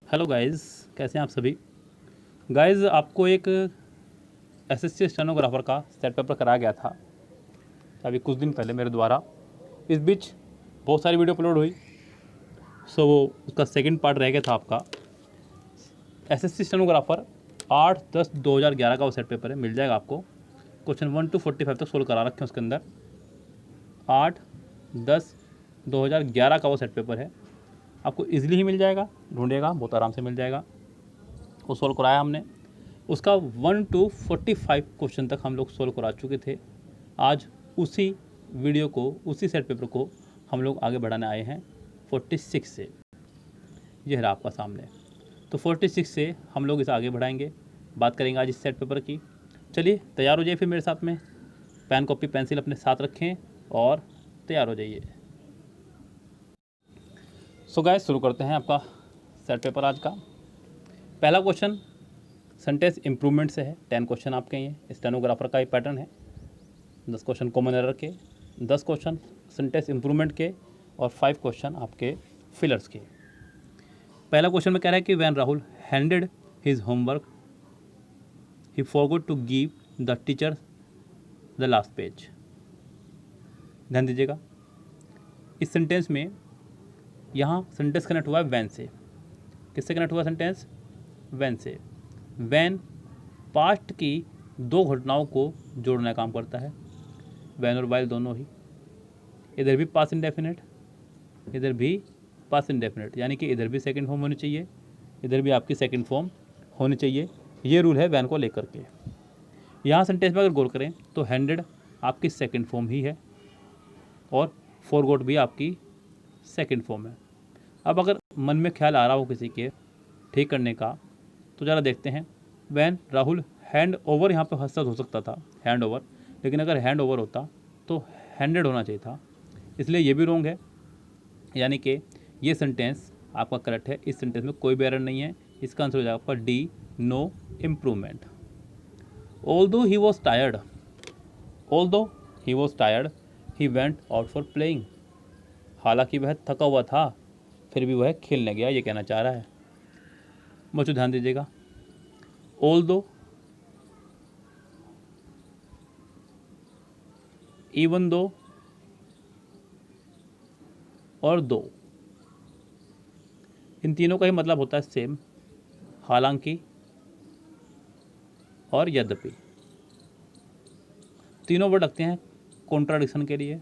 Hello guys, कैसे हैं आप सभी। गाइस, आपको एक एसएससी स्टेनोग्राफर का सेट पेपर कराया गया था अभी कुछ दिन पहले मेरे द्वारा। इस बीच बहुत सारी वीडियो अपलोड हुई, सो वो उसका सेकंड पार्ट रह गया था आपका। एसएससी स्टेनोग्राफर 8/10/2011 का वो सेट पेपर है, मिल जाएगा आपको। क्वेश्चन 1 to 45 तक सोल्व करा रखे हैं उसके अंदर। 8/10/2011 का वो सेट पेपर है, आपको ईजिली ही मिल जाएगा, ढूंढिएगा बहुत आराम से मिल जाएगा। वो सोल्व कराया हमने, उसका 1 to 45 क्वेश्चन तक हम लोग सोल्व करा चुके थे। आज उसी वीडियो को, उसी सेट पेपर को हम लोग आगे बढ़ाने आए हैं 46 से। यह रहा आपका सामने। तो 46 से हम लोग इसे आगे बढ़ाएंगे, बात करेंगे आज इस सेट पेपर की। चलिए तैयार हो जाइए फिर मेरे साथ में। पेन कॉपी पेंसिल अपने साथ रखें और तैयार हो जाइए। सो गाइस, शुरू करते हैं आपका सेट पेपर आज का। पहला क्वेश्चन सेंटेंस इम्प्रूवमेंट से है। 10 क्वेश्चन आपके ये स्टेनोग्राफर का ही पैटर्न है। 10 क्वेश्चन कॉमन एरर के, 10 क्वेश्चन सेंटेंस इम्प्रूवमेंट के और 5 क्वेश्चन आपके फिलर्स के। पहला क्वेश्चन में कह रहा है कि when Rahul handed his homework he forgot to give the teacher the last page. ध्यान दीजिएगा, इस सेंटेंस में यहाँ सेंटेंस कनेक्ट हुआ है वैन से। किससे कनेक्ट हुआ सेंटेंस? वैन से। वैन पास्ट की दो घटनाओं को जोड़ने का काम करता है, वैन और वाइल दोनों ही। इधर भी पास इंडेफिनिट, इधर भी पास इंडेफिनिट, यानी कि इधर भी सेकंड फॉर्म होनी चाहिए, इधर भी आपकी सेकंड फॉर्म होनी चाहिए। ये रूल है वैन को लेकर के। यहाँ सेंटेंस में अगर गौर करें तो हैंडेड आपकी सेकंड फॉर्म ही है और फॉरगॉट भी आपकी सेकंड फॉर्म है। अब अगर मन में ख्याल आ रहा हो किसी के ठीक करने का, तो ज़रा देखते हैं। वैन राहुल हैंड ओवर, यहाँ पे हस्तक हो सकता था हैंड ओवर, लेकिन अगर हैंड ओवर होता तो हैंडेड होना चाहिए था, इसलिए ये भी रॉन्ग है। यानी कि ये सेंटेंस आपका करेक्ट है। इस सेंटेंस में कोई भी एरर नहीं है। इसका आंसर हो जाएगा आपका D, no improvement. Although he was tired, although he was tired he went out for playing. हालांकि वह थका हुआ था फिर भी वह खेलने गया, ये कहना चाह रहा है। बच्चों ध्यान दीजिएगा, ऑल्दो, इवन दो और दो, इन तीनों का ही मतलब होता है सेम, हालांकि और यद्यपि। तीनों वर्ड लगते हैं कॉन्ट्राडिक्शन के लिए।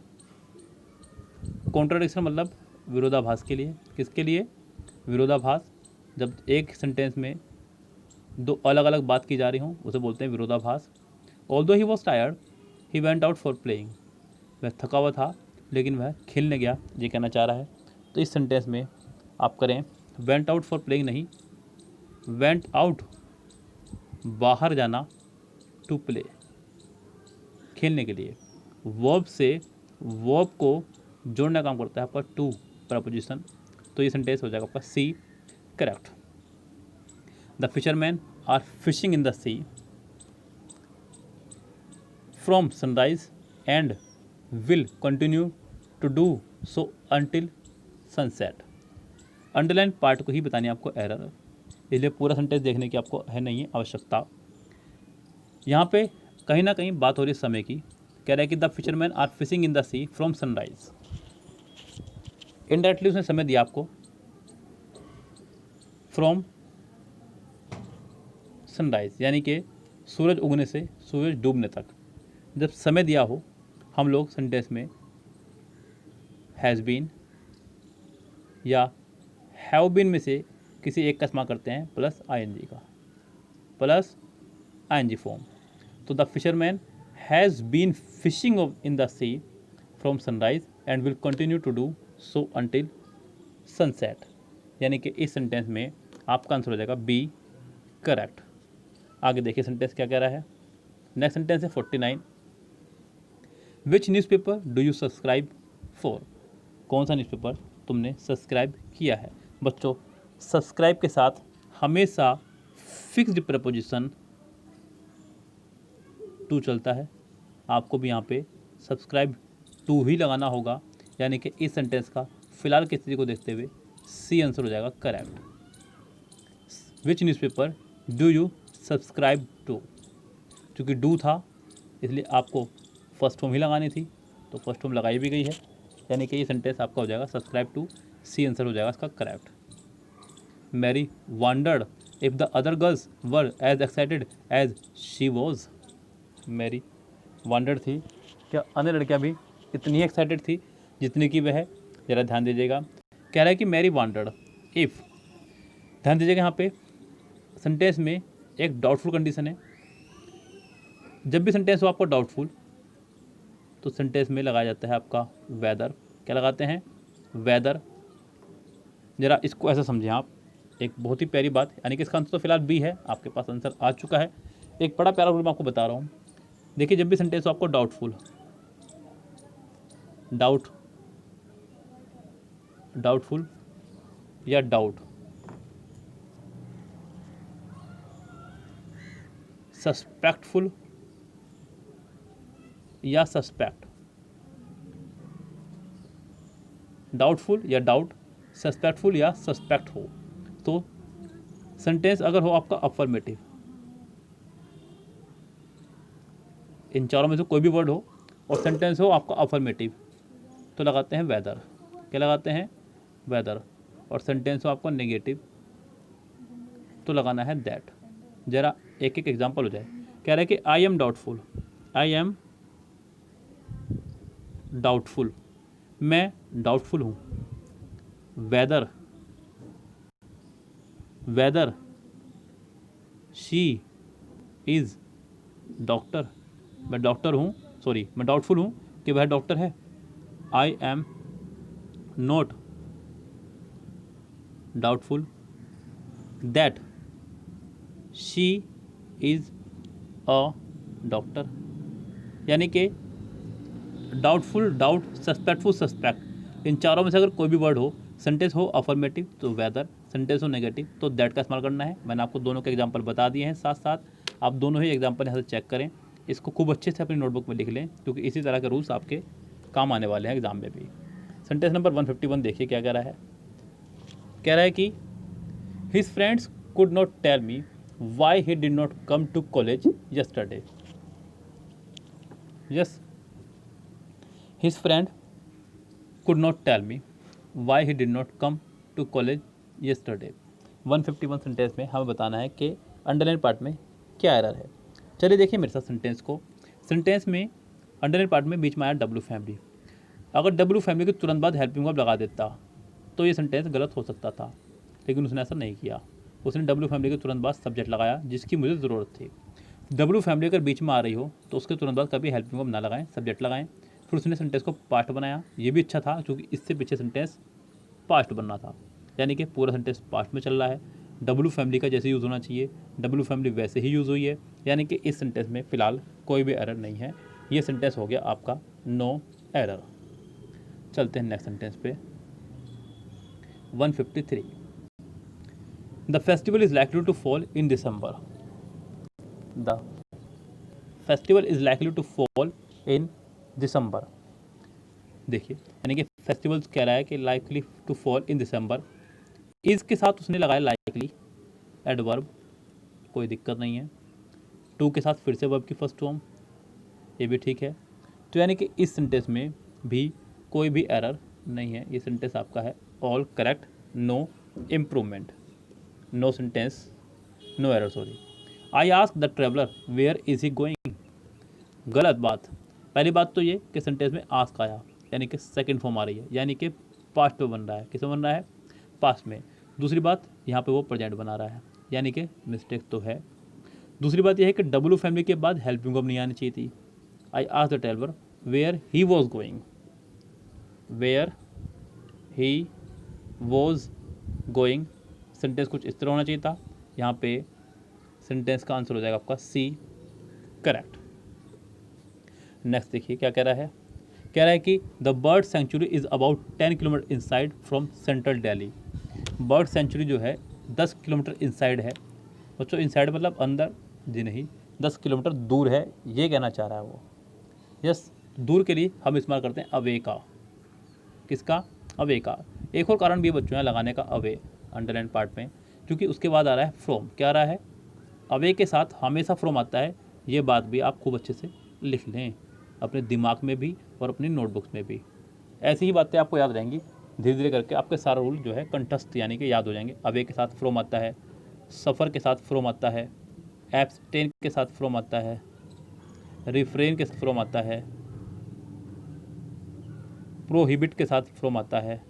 कॉन्ट्राडिक्शन मतलब विरोधाभास के लिए। किसके लिए? विरोधाभास। जब एक सेंटेंस में दो अलग अलग बात की जा रही हों उसे बोलते हैं विरोधाभास। Although he was tired he went out for playing, वह थका हुआ था लेकिन वह खेलने गया, ये कहना चाह रहा है। तो इस सेंटेंस में आप करें वेंट आउट फॉर प्लेइंग नहीं, वेंट आउट बाहर जाना, टू प्ले खेलने के लिए। वर्ब से वर्ब को जोड़ने का काम करता है आपका टू प्रपोजिशन। तो ये सेंटेंस हो जाएगा आपका C correct. The fisherman are fishing in the sea from sunrise and will continue to do so until sunset. Underline part को ही बतानी है आपको एरर, इसलिए पूरा सेंटेंस देखने की आपको है नहीं आवश्यकता। यहाँ पे कहीं ना कहीं बात हो रही है समय की। कह रहा है कि the fisherman are fishing in the sea from sunrise. Indirectly उसने समय दिया आपको फ्रॉम सनराइज, यानी कि सूरज उगने से सूरज डूबने तक जब समय दिया हो, हम लोग सेंटेंस में हैज़ बीन या हैव बीन में से किसी एक का इस्तेमाल करते हैं प्लस आईएनजी का, प्लस आईएनजी फॉर्म। तो the fisherman has been fishing in the sea from sunrise and will continue to do so until sunset, यानी कि इस सेंटेंस में आपका आंसर हो जाएगा बी करेक्ट। आगे देखिए सेंटेंस क्या कह रहा है। नेक्स्ट सेंटेंस है 49। Which newspaper do you subscribe for? कौन सा न्यूज़पेपर तुमने सब्सक्राइब किया है? बच्चों, सब्सक्राइब के साथ हमेशा फिक्स्ड प्रपोजिशन टू चलता है। आपको भी यहाँ पे सब्सक्राइब टू ही लगाना होगा, यानी कि इस सेंटेंस का फिलहाल की स्थिति को देखते हुए सी आंसर हो जाएगा correct. Which newspaper do you subscribe to. क्योंकि डू था इसलिए आपको फर्स्ट फॉर्म ही लगानी थी, तो फर्स्ट फॉर्म लगाई भी गई है, यानी कि ये सेंटेंस आपका हो जाएगा सब्सक्राइब टू, सी आंसर हो जाएगा इसका correct. Mary wondered if the other girls were as excited as she was. Mary wondered थी, क्या अन्य लड़कियां भी इतनी एक्साइटेड थी जितनी कि वह। ज़रा ध्यान दीजिएगा, कह रहा है कि मैरी वंडर्ड इफ़, ध्यान दीजिएगा यहाँ पे सेंटेंस में एक डाउटफुल कंडीशन है। जब भी सेंटेंस हो आपको डाउटफुल तो सेंटेंस में लगाया जाता है आपका वेदर। क्या लगाते हैं? वेदर। ज़रा इसको ऐसा समझें आप, एक बहुत ही प्यारी बात, यानी कि इसका आंसर तो फिलहाल बी है, आपके पास आंसर आ चुका है। एक बड़ा प्यारा रूल मैं आपको बता रहा हूँ। देखिए जब भी सेंटेंस हो आपको डाउटफुल, डाउटफुल या डाउट, सस्पेक्टफुल या सस्पेक्ट, डाउटफुल या डाउट, सस्पेक्टफुल या सस्पेक्ट हो, तो सेंटेंस अगर हो आपका अफर्मेटिव, इन चारों में से कोई भी वर्ड हो और सेंटेंस हो आपका अफर्मेटिव, तो लगाते हैं वेदर। क्या लगाते हैं? वेदर। और सेंटेंस हो आपका नेगेटिव तो लगाना है दैट। ज़रा एक एक एग्जांपल हो जाए। कह रहा है कि I am doubtful, I am doubtful, मैं डाउटफुल हूँ। Whether, whether she is doctor, मैं डॉक्टर हूँ, सॉरी मैं डाउटफुल हूँ कि वह डॉक्टर है। I am not doubtful that she is a doctor, यानी कि डाउटफुल, डाउट, सस्पेक्टफुल, सस्पेक्ट, इन चारों में से अगर कोई भी वर्ड हो, सेंटेंस हो अफर्मेटिव तो वेदर, सेंटेंस हो नेगेटिव तो दैट का इस्तेमाल करना है। मैंने आपको दोनों के एग्जांपल बता दिए हैं, साथ साथ आप दोनों ही एग्जांपल यहाँ से चेक करें। इसको खूब अच्छे से अपनी नोटबुक में लिख लें, क्योंकि इसी तरह के रूल्स आपके काम आने वाले हैं एग्जाम में भी। सेंटेंस नंबर 151 देखिए क्या कह रहा है। कह रहा है कि his friends could not tell me why he did not come to college yesterday. Yes, his friend could not tell me why he did not come to college yesterday। 151 sentence में हमें बताना है कि अंडरलाइन पार्ट में क्या error है। चलिए देखिए मेरे साथ सेंटेंस को। सेंटेंस में अंडरलाइन पार्ट में बीच में आया डब्ल्यू फैमिली। अगर डब्ल्यू फैमिली के तुरंत बाद हेल्पिंग वर्ब लगा देता तो ये सेंटेंस गलत हो सकता था, लेकिन उसने ऐसा नहीं किया। उसने डब्ल्यू फैमिली के तुरंत बाद सब्जेक्ट लगाया जिसकी मुझे ज़रूरत थी। डब्ल्यू फैमिली अगर बीच में आ रही हो तो उसके तुरंत बाद कभी हेल्पिंग वर्ब ना लगाएं, सब्जेक्ट लगाएं। फिर उसने सेंटेंस को पास्ट बनाया, ये भी अच्छा था क्योंकि इससे पीछे सेंटेंस पास्ट बनना था, यानी कि पूरा सेंटेंस पास्ट में चल रहा है। डब्ल्यू फैमिली का जैसे यूज़ होना चाहिए डब्ल्यू फैमिली वैसे ही यूज़ हुई है, यानी कि इस सेंटेंस में फ़िलहाल कोई भी एरर नहीं है। ये सेंटेंस हो गया आपका नो एरर। चलते हैं नेक्स्ट सेंटेंस पे। 153 the festival is likely to fall in December. The festival is likely to fall in December. देखिए यानी कि फेस्टिवल्स कह रहा है कि likely to fall in December, is के साथ उसने लगाया लाइकली एडवर्ब, कोई दिक्कत नहीं है। टू के साथ फिर से वर्ब की फर्स्ट फॉर्म, ये भी ठीक है। तो यानी कि इस सेंटेंस में भी कोई भी एरर नहीं है। ये सेंटेंस आपका है all correct, no improvement, no sentence, no error, sorry. I ask the traveller where is he going. गलत बात। पहली बात तो ये कि सेंटेंस में आस्क आया, यानी कि सेकंड फॉर्म आ रही है, यानी कि पास्ट में बन रहा है। किसमें बन रहा है? पास्ट में। दूसरी बात यहाँ पे वो प्रेजेंट बना रहा है, यानी कि मिस्टेक तो है। दूसरी बात यह है कि डब्ल्यू फैमिली के बाद हेल्पिंग वर्ब नहीं आनी चाहिए थी। I ask the traveller where he was going, where he was going, sentence कुछ इस तरह होना चाहिए था। यहाँ पे सेंटेंस का आंसर हो जाएगा आपका सी करेक्ट। नेक्स्ट देखिए क्या कह रहा है। कह रहा है कि the bird sanctuary is about 10 kilometre inside from central Delhi. Bird sanctuary जो है 10 किलोमीटर इनसाइड है। बच्चों इनसाइड मतलब अंदर जी नहीं, 10 किलोमीटर दूर है, ये कहना चाह रहा है वो। यस, दूर के लिए हम इस्तेमाल करते हैं अवे का। किसका? अवे का। एक और कारण भी है बच्चों यहाँ लगाने का अवे अंडरलाइन पार्ट में, क्योंकि उसके बाद आ रहा है फ्रॉम। क्या आ रहा है? अवे के साथ हमेशा फ्रॉम आता है। ये बात भी आप खूब अच्छे से लिख लें अपने दिमाग में भी और अपनी नोटबुक्स में भी। ऐसी ही बातें आपको याद रहेंगी, धीरे धीरे करके आपके सारा रूल जो है कंठस्थ यानी कि याद हो जाएंगे। अवे के साथ फ्रॉम आता है, सफ़र के साथ फ्रॉम आता है, एब्सटेन के साथ फ्रॉम आता है, रिफ्रेन के साथ फ्रॉम आता है, प्रोहिबिट के साथ फ्रॉम आता है।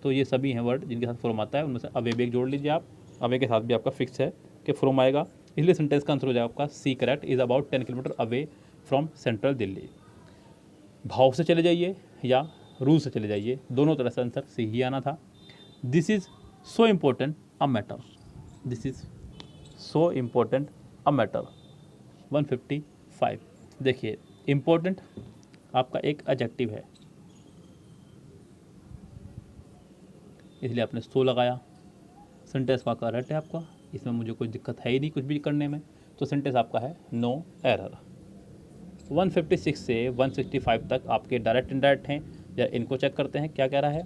तो ये सभी हैं वर्ड जिनके साथ फ्रॉम आता है, उनमें से अवे भी एक जोड़ लीजिए आप। अवे के साथ भी आपका फिक्स है कि फ्रॉम आएगा, इसलिए सेंटेंस का आंसर हो जाएगा आपका C correct. Is about 10 kilometre away from central Delhi. भाव से चले जाइए या रूल से चले जाइए, दोनों तरह से आंसर सी ही आना था। This is so important a matter, this is so important a matter 155। देखिए इम्पोर्टेंट आपका एक एडजेक्टिव है, इसलिए आपने सो लगाया। सेंटेंस का करेक्ट है आपका, इसमें मुझे कोई दिक्कत है ही नहीं कुछ भी करने में, तो सेंटेंस आपका है नो एरर। 156 से 165 तक आपके डायरेक्ट इनडायरेक्ट हैं, या इनको चेक करते हैं क्या कह रहा है।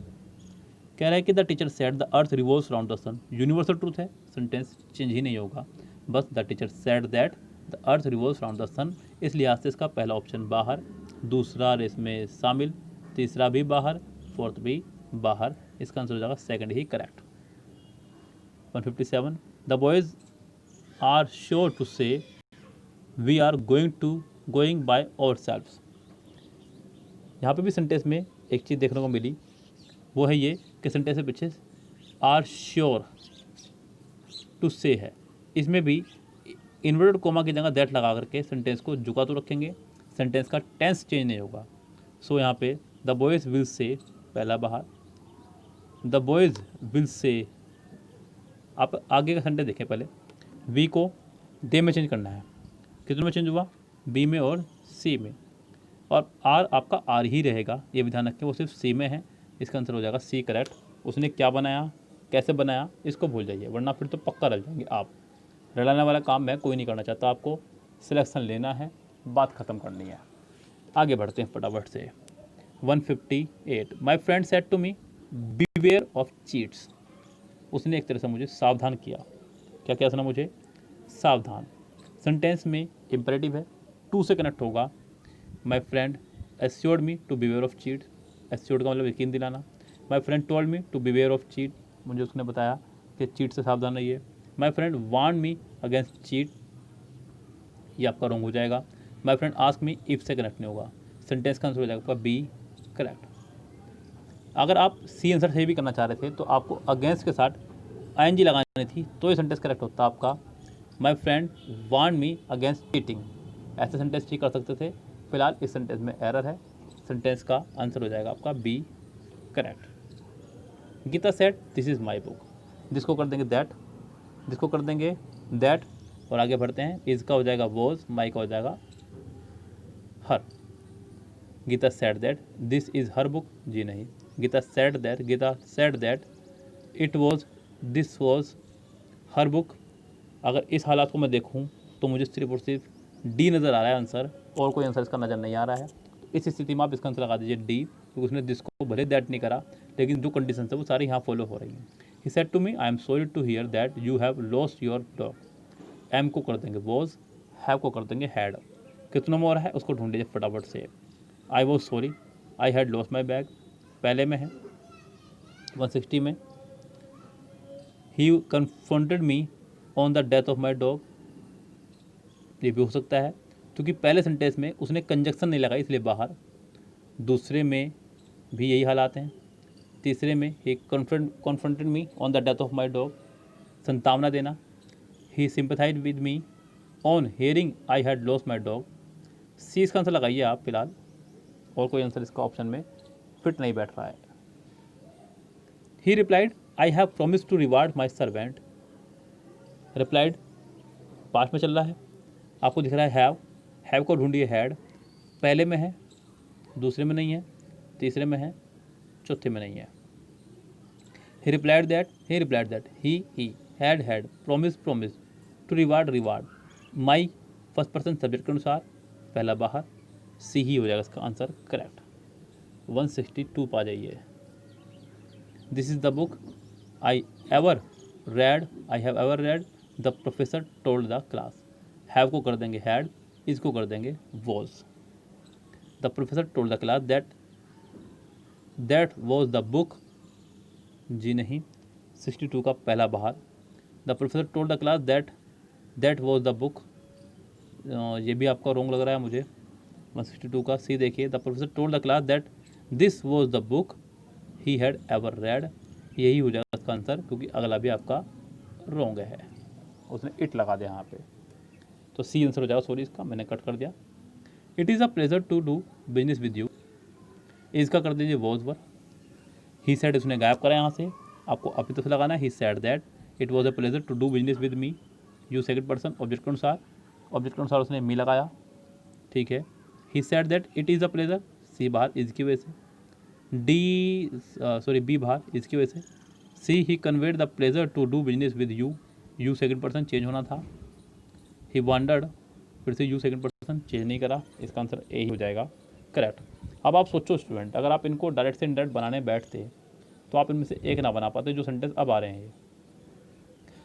कह रहा है कि the teacher said the earth revolves around the sun. Universal truth है, सेंटेंस चेंज ही नहीं होगा, बस the teacher said that the earth revolves around the sun. इस लिहाज से इसका पहला ऑप्शन बाहर, दूसरा इसमें शामिल, तीसरा भी बाहर, फोर्थ भी बाहर। इसका आंसर हो जाएगा सेकंड ही correct. 157 the boys are sure to say we are going by ourselves. यहाँ पे भी सेंटेंस में एक चीज़ देखने को मिली, वो है ये कि सेंटेंस के पीछे आर श्योर टू से है, इसमें भी इन्वर्टेड कोमा की जगह दैट लगा करके सेंटेंस को झुका तो रखेंगे, सेंटेंस का टेंस चेंज नहीं होगा। सो यहाँ पे द बॉयज़ विल से पहला बाहर, द बॉयज़ विल से। आप आगे का सेंटेंस देखें, पहले वी को दे में चेंज करना है, कितने में चेंज हुआ? बी में और सी में, और आर आपका आर ही रहेगा, ये भी ध्यान रखें, वो सिर्फ सी में है। इसका आंसर हो जाएगा सी करेक्ट। उसने क्या बनाया, कैसे बनाया, इसको भूल जाइए, वरना फिर तो पक्का रल जाएंगे आप। रलाने वाला काम मैं कोई नहीं करना चाहता, आपको सिलेक्शन लेना है, बात ख़त्म करनी है। आगे बढ़ते हैं फटाफट से। 158 my friend said to me beware of cheats. उसने एक तरह से मुझे सावधान किया। क्या क्या सुना मुझे? सावधान। सेंटेंस में इम्परेटिव है, टू से कनेक्ट होगा। My friend assured me to beware of cheat. Assured का मतलब यकीन दिलाना। My friend told me to beware of cheat, मुझे उसने बताया कि चीट से सावधान रहिए। My friend warn me against cheat, ये आपका रॉन्ग हो जाएगा। My friend ask me if से कनेक्ट नहीं होगा, सेंटेंस का आंसर हो जाएगा आपका बी करेक्ट। अगर आप सी आंसर से भी करना चाह रहे थे तो आपको अगेंस्ट के साथ ING लगानी थी, तो ये सेंटेंस करेक्ट होता आपका। My friend warn me against cheating, ऐसे सेंटेंस ठीक कर सकते थे। फिलहाल इस सेंटेंस में एरर है, सेंटेंस का आंसर हो जाएगा आपका B correct. Gita said this is my book, जिसको कर देंगे दैट, जिसको कर देंगे दैट, और आगे बढ़ते हैं। इसका हो जाएगा वॉज, माई का हो जाएगा her. Geeta said that this is her book, जी नहीं। Geeta said that it was, this was her book. अगर इस हालात को मैं देखूं तो मुझे सिर्फ और सिर्फ डी नज़र आ रहा है आंसर, और कोई आंसर इसका नज़र नहीं आ रहा है। तो इस स्थिति में आप इसका आंसर लगा दीजिए डी, क्योंकि उसने दिस को भले दैट नहीं करा, लेकिन जो कंडीशन है वो सारी यहाँ फॉलो हो रही हैं। He said to me I am sorry to hear that you have lost your dog. Am को कर देंगे वॉज, हैव को कर देंगे हैड। कितना मोर है उसको ढूंढ लीजिए फटाफट से। I was sorry, I had lost my bag पहले में है। 160 में ही confronted me on the death of my dog, ये भी हो सकता है क्योंकि पहले सेंटेंस में उसने कंजक्शन नहीं लगाई इसलिए बाहर। दूसरे में भी यही हालात हैं। तीसरे में ही confronted me on the death of my dog, संतावना देना। He sympathise with me on hearing I had lost my dog. C इसका आंसर लगाइए आप फिलहाल, और कोई आंसर इसका ऑप्शन में फिट नहीं बैठ रहा है। He replied I have promise to reward my servant. Replied past में चल रहा है, आपको दिख रहा है हैव को ढूंढिए हैड, पहले में है, दूसरे में नहीं है, तीसरे में है, चौथे में नहीं है। He replied that he had promise to reward my, first person subject के अनुसार पहला बाहर, सी ही हो जाएगा इसका आंसर करेक्ट। 162 पा जाइए। This is the book I have ever read the professor told the class. Have को कर देंगे हैड, इसको कर देंगे was. The professor told the class that was the book, जी नहीं, 62 का पहला बाहर। The professor told the class that was the book, ये भी आपका रॉन्ग लग रहा है मुझे। 162 का सी देखिए, the professor told the class that this was the book he had ever read, यही हो जाएगा इसका आंसर, क्योंकि अगला भी आपका रॉन्ग है, उसने इट लगा दिया यहाँ पे, तो सी आंसर हो जाएगा। सॉरी, इसका मैंने कट कर दिया। It is a pleasure to do business with you, इसका कर दीजिए वॉज वर। ही सेड उसने गायब करा यहाँ से, आपको अभी तक लगाना है। He said that it was a pleasure to do business with me, you second person object के अनुसार उसने मी लगाया, ठीक है। He said that it is a pleasure, C बाहर इसकी वजह से, बी बाहर इसकी वजह से। C he conveyed the pleasure to do business with you, you second person change होना था। ही वांडर्ड, फिर से यू सेकंड पर्सन चेंज नहीं करा, इसका आंसर ए ही हो जाएगा करेक्ट। अब आप सोचो स्टूडेंट, अगर आप इनको डायरेक्ट से इनडायरेक्ट बनाने बैठते तो आप इनमें से एक ना बना पाते जो सेंटेंस अब आ रहे हैं।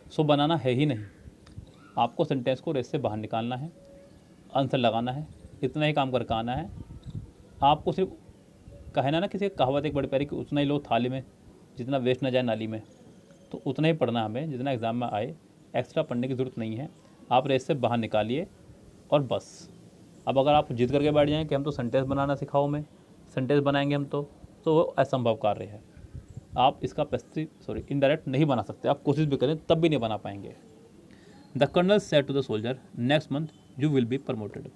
सो बनाना है ही नहीं, आपको सेंटेंस को रेस से बाहर निकालना है, आंसर लगाना है, इतना ही काम करके आना है। आपको सिर्फ कहना ना किसी कहावत एक बड़ी प्यारी कि उतना ही लो थाली में जितना वेस्ट ना जाए नाली में, तो उतना ही पढ़ना हमें जितना एग्ज़ाम में आए, एक्स्ट्रा पढ़ने की ज़रूरत नहीं है। आप रेस से बाहर निकालिए और बस। अब अगर आप जिद करके बैठ जाएँ कि हम तो सेंटेंस बनाना सिखाओ, में सेंटेंस बनाएंगे हम तो वो असंभव कार्य है। आप इसका इनडायरेक्ट नहीं बना सकते, आप कोशिश भी करें तब भी नहीं बना पाएंगे। The colonel said to the soldier next month you will be promoted,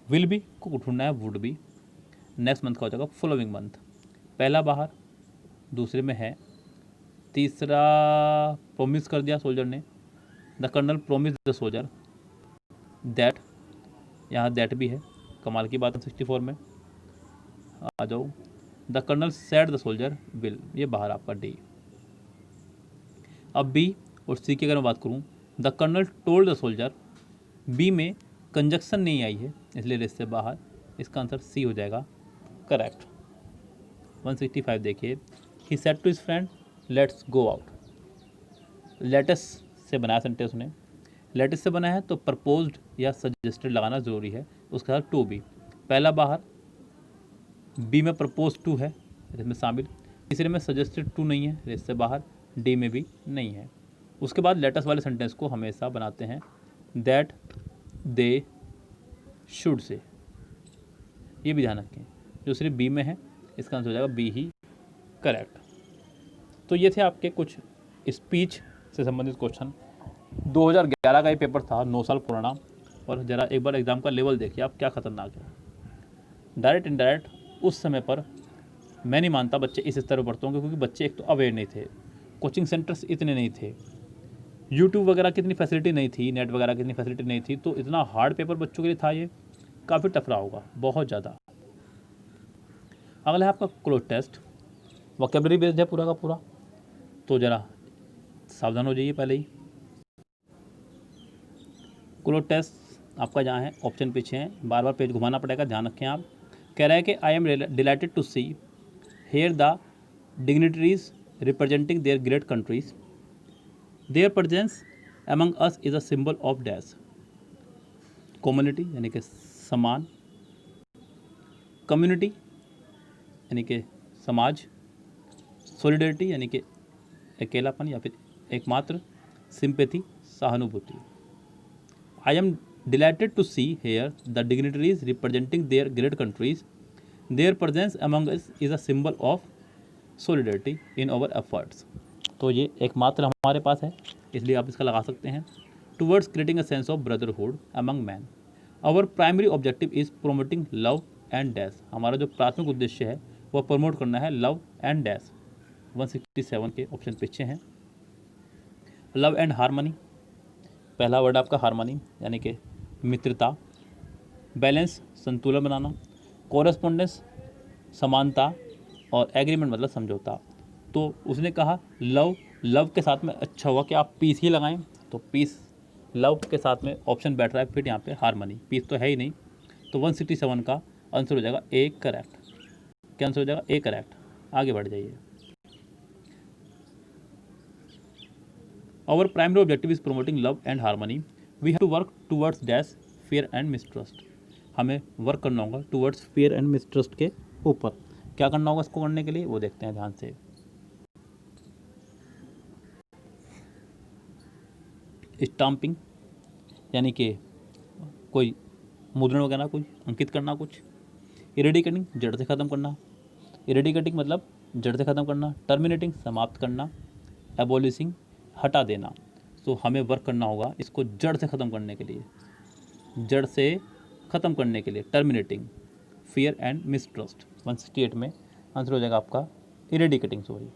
will be को ढूंढना है वुड बी, नेक्स्ट मंथ का हो जाएगा फॉलोइंग मंथ, पहला बाहर, दूसरे में है, तीसरा प्रोमिस कर दिया सोल्जर ने, the colonel promise the soldier that, यहाँ दैट भी है, कमाल की बात है। 64 में आ जाओ, the colonel said the soldier will, ये बाहर आपका डी। अब बी और सी की अगर मैं बात करूँ, the colonel told the soldier, B में कंजक्शन नहीं आई है इसलिए रेस से बाहर, इसका आंसर सी हो जाएगा करेक्ट। 165 देखिए, he said to his friend let's go out, let's से बनाया सेंटेंस ने, लेटस से बना है तो प्रपोज्ड या सजेस्टेड लगाना ज़रूरी है, उसके साथ टू बी, पहला बाहर, बी में प्रपोज टू है इसमें शामिल, तीसरे में सजेस्टेड टू नहीं है रेस से बाहर, डी में भी नहीं है। उसके बाद लेटस वाले सेंटेंस को हमेशा बनाते हैं दैट दे शुड से, ये भी ध्यान रखें, जो सिर्फ बी में है इसका आंसर हो जाएगा बी ही करेक्ट। तो ये थे आपके कुछ स्पीच से संबंधित क्वेश्चन। 2011 का ये पेपर था, 9 साल पुराना, और ज़रा एक बार एग्ज़ाम का लेवल देखिए आप क्या खतरनाक है। डायरेक्ट इनडायरेक्ट उस समय पर मैं नहीं मानता बच्चे इस स्तर पर पढ़ते होंगे, क्योंकि बच्चे एक तो अवेयर नहीं थे, कोचिंग सेंटर्स इतने नहीं थे, यूट्यूब वगैरह की इतनी फैसिलिटी नहीं थी, नेट वगैरह की इतनी फैसिलिटी नहीं थी, तो इतना हार्ड पेपर बच्चों के लिए था, ये काफ़ी टफ रहा होगा बहुत ज़्यादा। अगला है आपका क्लोज टेस्ट, वोकैबुलरी बेस्ड है पूरा का पूरा, तो ज़रा सावधान हो जाइए पहले ही। क्लोज टेस्ट आपका जहाँ है ऑप्शन पीछे है, बार बार पेज घुमाना पड़ेगा, ध्यान रखें आप। कह रहा है कि I am delighted to see here the dignitaries representing their great countries, their presence among us is a symbol of dash, community यानी कि समान, कम्युनिटी यानी कि समाज, सॉलिडरिटी यानी कि अकेलापन या फिर एकमात्र, सिंपैथी सहानुभूति। I am delighted to see here the dignitaries representing their great countries, their presence among us is a symbol of solidarity in our efforts, तो ये एकमात्र हमारे पास है इसलिए आप इसका लगा सकते हैं। Towards creating a sense of brotherhood among man, our primary objective is promoting love and dash, हमारा जो प्राथमिक उद्देश्य है वह प्रमोट करना है लव एंड डैश। 167 के ऑप्शन पीछे हैं। लव एंड हारमनी, पहला वर्ड आपका हारमनी यानी कि मित्रता, बैलेंस संतुलन बनाना, कोरेस्पोंडेंस समानता, और एग्रीमेंट मतलब समझौता। तो उसने कहा लव के साथ में अच्छा हुआ कि आप पीस ही लगाएं, तो पीस लव के साथ में ऑप्शन बैठ रहा है, फिर यहाँ पे हारमनी, पीस तो है ही नहीं, तो 167 का आंसर हो जाएगा ए करेक्ट। क्या आंसर हो जाएगा ए करेक्ट। आगे बढ़ जाइए। Our primary objective is promoting love and harmony, we have to work towards dash fear and mistrust. हमें वर्क करना होगा टूवर्ड्स फियर एंड मिसट्रस्ट के ऊपर। क्या करना होगा इसको करने के लिए, वो देखते हैं ध्यान से। स्टाम्पिंग यानी कि कोई मुद्रण वगैरह कोई अंकित करना कुछ। इरेडिकेटिंग जड़ से ख़त्म करना, इरेडिकेटिंग मतलब जड़ से ख़त्म करना। टर्मिनेटिंग समाप्त करना। एबोलिशिंग हटा देना। तो हमें वर्क करना होगा इसको जड़ से ख़त्म करने के लिए, जड़ से ख़त्म करने के लिए। Terminating fear and mistrust. 168 में आंसर हो जाएगा आपका eradicating. Sorry,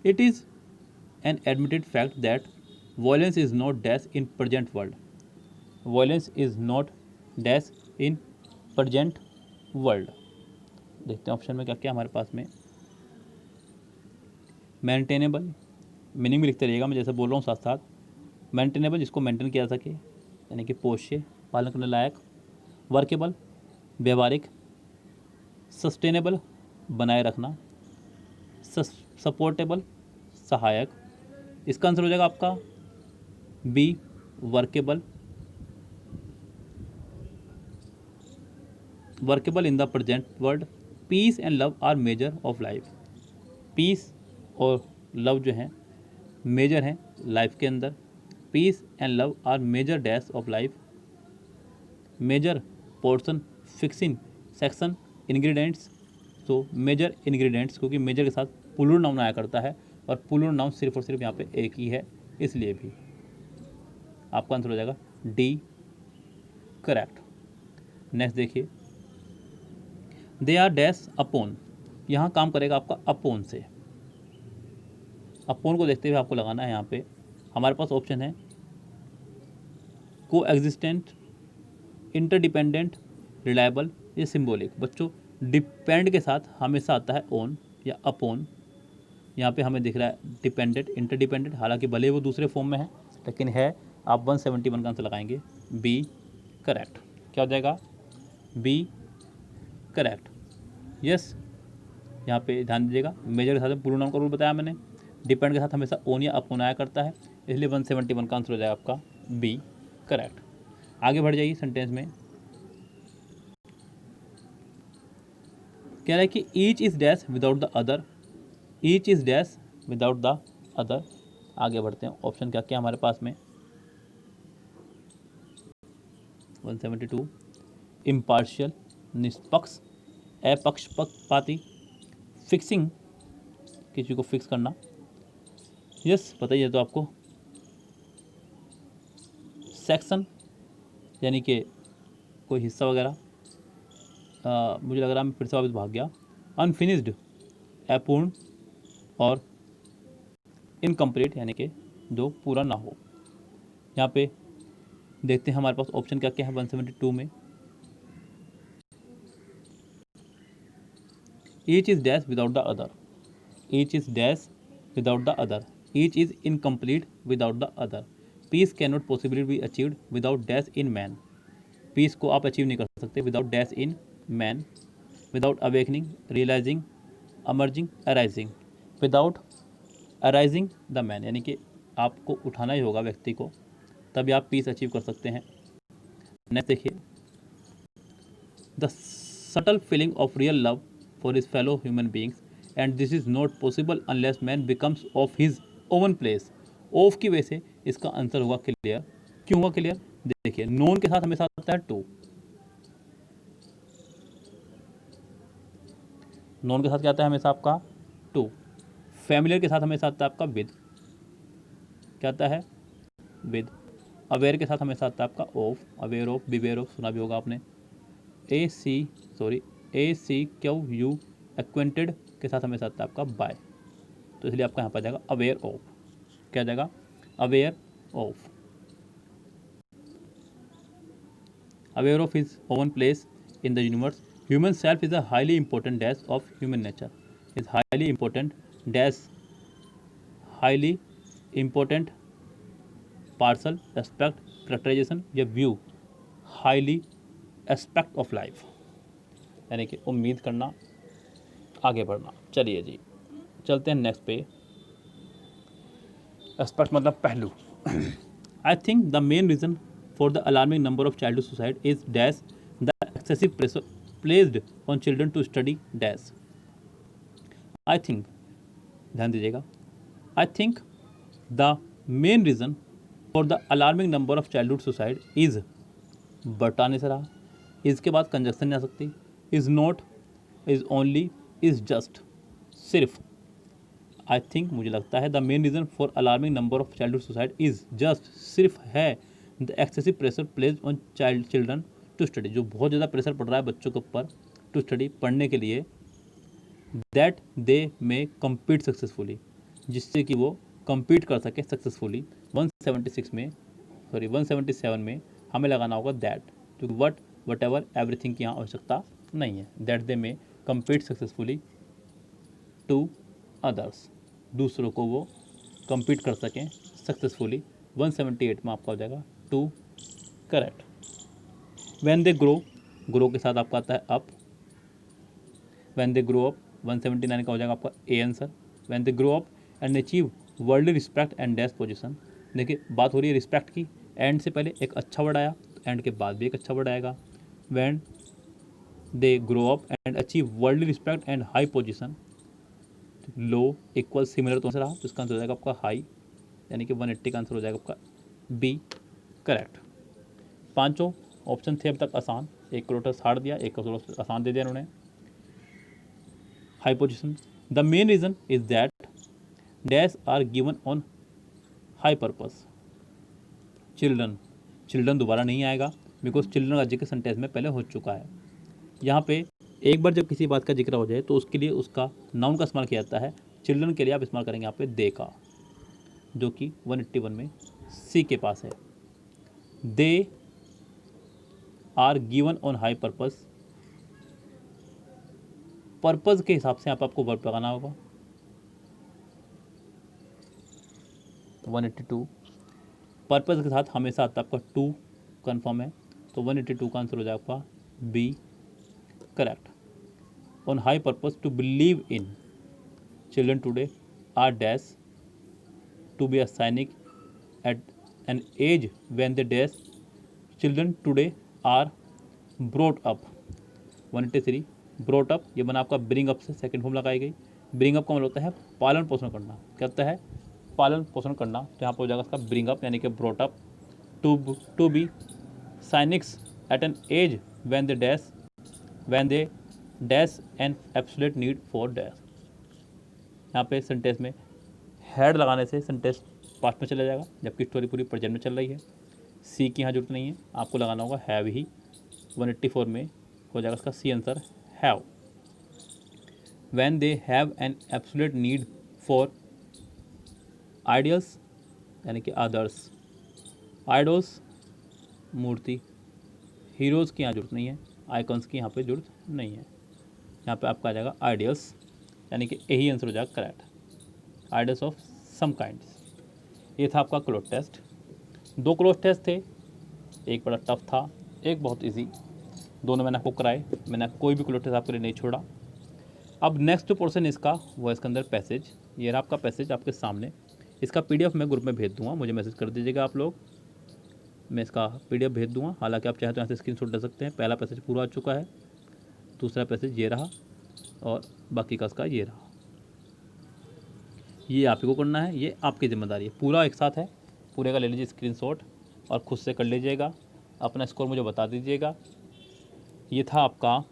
it is an admitted fact that violence is not dash in present world, violence is not dash in present world। देखते हैं ऑप्शन में क्या क्या हमारे पास में। मेंटेनेबल, मीनिंग भी लिखते रहिएगा, मैं जैसे बोल रहा हूँ साथ साथ। मेंटेनेबल जिसको मेंटेन किया जा सके, यानी कि पोष्य, पालन करने लायक। वर्केबल व्यवहारिक। सस्टेनेबल बनाए रखना। सपोर्टेबल सहायक। इसका आंसर हो जाएगा आपका B workable. Workable in the present world. Peace and love are major of life. Peace और लव जो हैं मेजर हैं लाइफ के अंदर। Peace and love are major dash of life. Major portion fixing section ingredients. तो major ingredients, क्योंकि major के साथ प्लूरल नाउन आया करता है और प्लूरल नाउन सिर्फ और सिर्फ यहाँ पे एक ही है, इसलिए भी आपका आंसर हो जाएगा डी करेक्ट। नेक्स्ट देखिए, दे आर डैश अपॉन। यहाँ काम करेगा आपका अपॉन से। अपॉन को देखते हुए आपको लगाना है। यहाँ पे हमारे पास ऑप्शन है को एग्जिस्टेंट, इंटरडिपेंडेंट, रिलायबल या सिम्बोलिक। बच्चों डिपेंड के साथ हमेशा आता है ऑन या अपॉन। यहाँ पे हमें दिख रहा है डिपेंडेंट, इंटरडिपेंडेंट, हालांकि भले वो दूसरे फॉर्म में है लेकिन है। आप 171 का आंसर लगाएंगे बी करेक्ट। क्या हो जाएगा बी करेक्ट। यस, यहाँ पे ध्यान दीजिएगा, मेजर के साथ पूर्ण नाउन का रूल बताया मैंने। डिपेंड के साथ हमेशा ओन या अपॉन आया करता है, इसलिए 171 का आंसर हो जाएगा आपका बी करेक्ट। आगे बढ़ जाइए सेंटेंस में। कह रहा है कि each is dash without the other. Each is dash without the other. आगे बढ़ते हैं, ऑप्शन क्या क्या हमारे पास में। 172 इम्पार्शियल निष्पक्ष, अपक्षपाती, फिक्सिंग किसी को फिक्स करना। यस बताइए तो आपको। सेक्शन यानी कि कोई हिस्सा वगैरह। मुझे लग रहा है मैं फिर से वापस भाग गया। अनफिनिश्ड अपूर्ण और इनकम्प्लीट यानी कि जो पूरा ना हो। यहाँ पे देखते हैं हमारे पास ऑप्शन क्या क्या है 172 में। Each is dash without the other. Each is dash without the other. Each is incomplete without the other. Peace can not possibly be achieved without dash in man. Peace को आप अचीव नहीं कर सकते without dash in man. Without awakening, realising, emerging, arising. Without arising the man, यानी कि आपको उठाना ही होगा व्यक्ति को, तभी आप पीस अचीव कर सकते हैं। नेक्स्ट देखिए, the subtle feeling of real love for his fellow human beings and this is not possible unless man becomes of his own place. Of की वजह से इसका आंसर होगा क्लियर। क्यों हुआ क्लियर, देखिए नोन के साथ हमेशा आता है टू। नोन के साथ क्या आता है हमेशा आपका टू। फैमिलियर के साथ हमेशा आता है आपका विद। क्या आता है विद। अवेयर के साथ हमेशा आता है आपका of. Aware of, beware of सुना भी होगा आपने। ACQ एक्वेंटेड के साथ हमेशा आता है आपका बाय। तो इसलिए आपका यहाँ पर जाएगा अवेयर ऑफ। क्या जाएगा aware of. Aware of his own place in the universe. Human self is a highly important dash of human nature. Is highly important dash, highly important parcel, aspect, characterization या view. Highly aspect of life, यानी कि उम्मीद करना, आगे बढ़ना। चलिए जी चलते हैं नेक्स्ट पे। एस्पेक्ट मतलब पहलू। I think the main reason for the alarming number of child suicide is dash the excessive pressure placed on children to study dash. I think, ध्यान दीजिएगा, I think the main reason for the alarming number of childhood suicide is, but आने से रहा, इसके बाद conjunction नहीं आ सकती, is not, is only, is just, सिर्फ। आई थिंक, मुझे लगता है, the main reason for alarming number of childhood suicide is just, सिर्फ है, the excessive pressure placed on children to study, जो बहुत ज़्यादा प्रेशर पड़ रहा है बच्चों के ऊपर टू स्टडी, पढ़ने के लिए, दैट दे में कम्पीट सक्सेसफुली, जिससे कि वो कम्पीट कर सके सक्सेसफुली। 177 में हमें लगाना होगा दैट, क्योंकि वट एवर एवरीथिंग की यहाँ आवश्यकता नहीं है। दैट दे में कम्पीट सक्सेसफुली टू अदर्स, दूसरों को वो कम्पीट कर सकें सक्सेसफुली। 178 में आपका हो जाएगा two, correct. When they grow के साथ आपका आता है up, when they grow up 179 का हो जाएगा आपका A answer. When they grow up and achieve world respect and dash position, देखिए बात हो रही है रिस्पेक्ट की, एंड से पहले एक अच्छा वर्ड आया, एंड के बाद भी एक अच्छा वर्ड आएगा। When they grow up and achieve world respect and high position, low equal similar तो रहा, तो इसका आंसर हो जाएगा आपका हाई, यानी कि 180 का आंसर हो जाएगा आपका बी, करेक्ट। पांचों ऑप्शन थे अब तक आसान, एक को थोड़ा हार्ड दिया, एक को थोड़ा आसान दे दिया उन्होंने। High position, the main reason is that dash are given on high purpose, children दोबारा नहीं आएगा, बिकॉज चिल्ड्रन का जिक्र सेंटेंस में पहले हो चुका है। यहाँ पे एक बार जब किसी बात का जिक्र हो जाए तो उसके लिए उसका नाउन का इस्तेमाल किया जाता है, चिल्ड्रन के लिए आप इस्तेमाल करेंगे यहाँ पे दे का, जो कि 181 में सी के पास है। They are given on high purpose, purpose के हिसाब से आपको वर्ब लगाना होगा। 182 पर्पज़ के साथ हमेशा आता है आपका टू, कन्फर्म है, तो 182 का आंसर हो जाएगा आपका B, correct. On high purpose to believe in, children today are dash to be assigning at an age when they dash, children today are brought up. 183 brought up, ये बना आपका bring up से, second form लगाई गई। Bring up का मतलब होता है पालन पोषण करना, क्या होता है पालन पोषण करना, तो यहाँ पर हो जाएगा इसका ब्रिंग अप, यानी कि brought up. To be cynics at an age when they dash an absolute need for dash, यहाँ पे सेंटेंस में हैड लगाने से सेंटेंस पास्ट में चला जाएगा, जबकि स्टोरी पूरी प्रेजेंट में चल रही है। सी की यहाँ जरूरत नहीं है, आपको लगाना होगा हैव ही। 184 में हो जाएगा इसका C answer, have. When they have an absolute need for ideals, यानी कि अदर्स, आइडोल्स मूर्ति, हीरोज़ की यहाँ जरूरत नहीं है, आइकॉन्स की यहाँ पे जरूरत नहीं है, यहाँ पे आपका आ जाएगा आइडियल्स, यानी कि यही आंसर हो जाएगा correct, ideals of some kinds. ये था आपका क्लोज टेस्ट। 2 क्लोज टेस्ट थे, एक बड़ा टफ था, एक बहुत इजी, दोनों मैंने आपको कराए, मैंने कोई भी क्लोज टेस्ट आपके लिए नहीं छोड़ा। अब नेक्स्ट पोर्शन इसका वो इसके अंदर पैसेज, ये रहा आपका पैसेज आपके सामने, इसका PDF मैं ग्रुप में भेज दूंगा, मुझे मैसेज कर दीजिएगा आप लोग, मैं इसका PDF भेज दूंगा। हालांकि आप चाहे तो यहाँ से स्क्रीनशॉट ले सकते हैं। पहला पैसेज पूरा आ चुका है, दूसरा पैसेज ये रहा, और बाकी का इसका ये रहा। ये आप ही को करना है, ये आपकी जिम्मेदारी है, पूरा एक साथ है, पूरे का ले लीजिए स्क्रीनशॉट और खुद से कर लीजिएगा, अपना स्कोर मुझे बता दीजिएगा। ये था आपका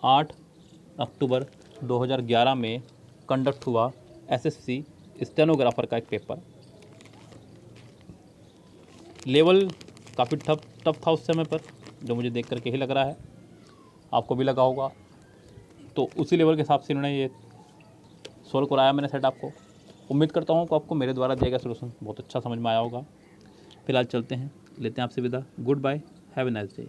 8 अक्टूबर 2011 में कंडक्ट हुआ SSC स्टेनोग्राफर का एक पेपर। लेवल काफ़ी टफ था उस समय पर, जो मुझे देख करके ही लग रहा है, आपको भी लगा होगा, तो उसी लेवल के हिसाब से इन्होंने ये सोल्व कराया मैंने सेट आपको। उम्मीद करता हूँ कि आपको मेरे द्वारा दिया गया सोल्यूशन बहुत अच्छा समझ में आया होगा। फिलहाल चलते हैं, लेते हैं आपसे विदा। Goodbye, have a nice day.